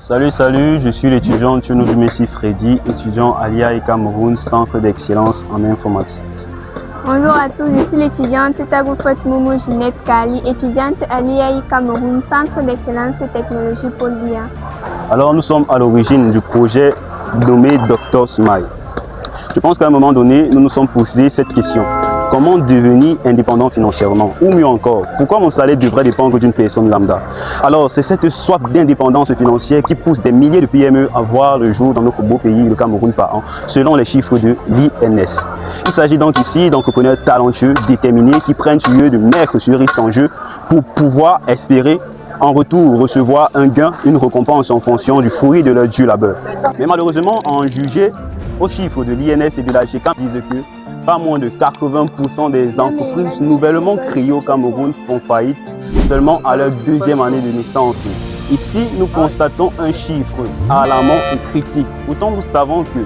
Salut, je suis l'étudiant Tchounoubi Messi Freddy, étudiant à l'IAE Cameroun, Centre d'excellence en informatique. Bonjour à tous, je suis l'étudiante Tagoufet Momo Ginette Kali, étudiante à l'IAE Cameroun, Centre d'excellence et technologie Paul Biya. Alors nous sommes à l'origine du projet nommé Dr Smile. Je pense qu'à un moment donné, nous nous sommes posé cette question. Comment devenir indépendant financièrement? Ou mieux encore, pourquoi mon salaire devrait dépendre d'une personne lambda? Alors, c'est cette soif d'indépendance financière qui pousse des milliers de PME à voir le jour dans notre beau pays, le Cameroun, par an, selon les chiffres de l'INS. Il s'agit donc ici d'entrepreneurs talentueux, déterminés, qui prennent sur eux de maigres risques en jeu pour pouvoir espérer en retour recevoir un gain, une récompense en fonction du fruit de leur dur labeur. Mais malheureusement, en juger aux chiffres de l'INS et de la GCAM, disent que pas moins de 80% des entreprises nouvellement créées au Cameroun font faillite seulement à leur deuxième année de naissance. Ici, nous constatons un chiffre alarmant et critique. Pourtant, nous savons que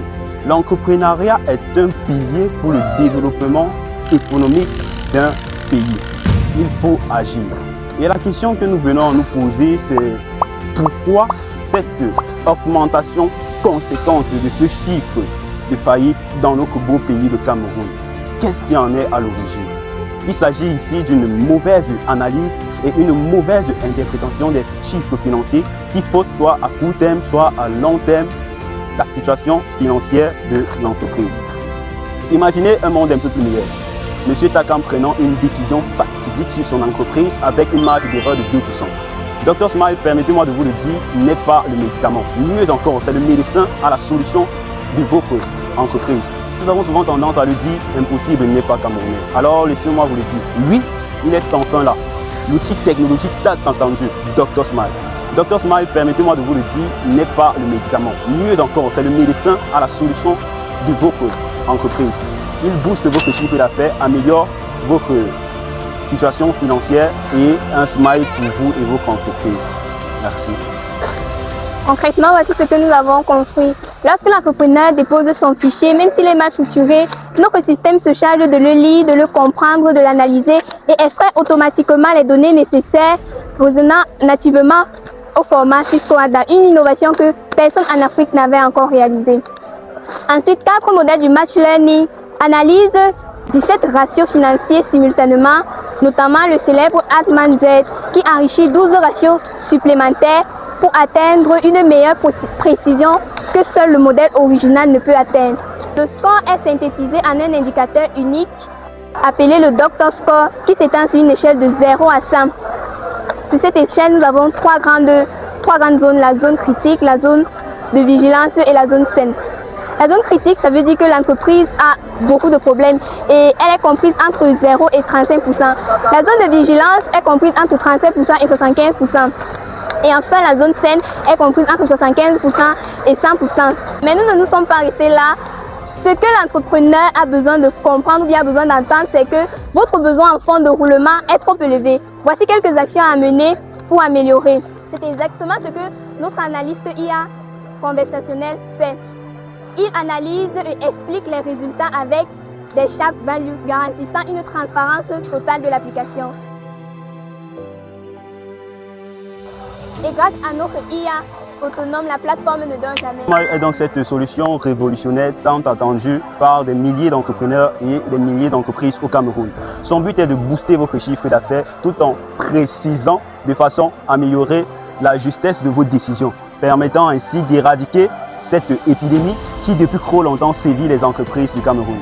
l'entrepreneuriat est un pilier pour le développement économique d'un pays. Il faut agir. Et la question que nous venons à nous poser, c'est pourquoi cette augmentation conséquente de ce chiffre de faillite dans notre beau pays, le Cameroun? Qu'est-ce qui en est à l'origine? Il s'agit ici d'une mauvaise analyse et une mauvaise interprétation des chiffres financiers qui faussent soit à court terme, soit à long terme la situation financière de l'entreprise. Imaginez un monde un peu plus meilleur. Monsieur Takam prenant une décision fatidique sur son entreprise avec une marge d'erreur de 2%. Dr Smile, permettez-moi de vous le dire, n'est pas le médicament. Mieux encore, c'est le médecin à la solution de votre entreprise. Nous avons souvent tendance à le dire, impossible n'est pas camerounais. Alors laissez-moi vous le dire, lui, il est enfin là. L'outil technologique tant entendu, Dr Smile. Dr Smile, permettez-moi de vous le dire, n'est pas le médicament. Mieux encore, c'est le médecin à la solution de votre entreprise. Il booste votre chiffre d'affaires, améliore votre situation financière et un smile pour vous et votre entreprise. Merci. Concrètement, voici ce que nous avons construit. Lorsque l'entrepreneur dépose son fichier, même s'il est mal structuré, notre système se charge de le lire, de le comprendre, de l'analyser et extrait automatiquement les données nécessaires revenant nativement au format Cisco ADA, une innovation que personne en Afrique n'avait encore réalisée. Ensuite, 4 modèles du Match Learning analysent 17 ratios financiers simultanément, notamment le célèbre Altman Z qui enrichit 12 ratios supplémentaires pour atteindre une meilleure précision que seul le modèle original ne peut atteindre. Le score est synthétisé en un indicateur unique appelé le Dr Score qui s'étend sur une échelle de 0 à 100. Sur cette échelle, nous avons trois grandes zones, la zone critique, la zone de vigilance et la zone saine. La zone critique, ça veut dire que l'entreprise a beaucoup de problèmes et elle est comprise entre 0 et 35%. La zone de vigilance est comprise entre 35% et 75%. Et enfin, la zone saine est comprise entre 75% et 100%. Mais nous ne nous sommes pas arrêtés là. Ce que l'entrepreneur a besoin de comprendre ou bien a besoin d'entendre, c'est que votre besoin en fonds de roulement est trop élevé. Voici quelques actions à mener pour améliorer. C'est exactement ce que notre analyste IA conversationnel fait. Il analyse et explique les résultats avec des sharp values garantissant une transparence totale de l'application. Et grâce à notre IA autonome, la plateforme ne dort jamais. Smile est donc cette solution révolutionnaire tant attendue par des milliers d'entrepreneurs et des milliers d'entreprises au Cameroun. Son but est de booster votre chiffre d'affaires tout en précisant de façon à améliorer la justesse de vos décisions, permettant ainsi d'éradiquer cette épidémie qui depuis trop longtemps sévit les entreprises du Cameroun.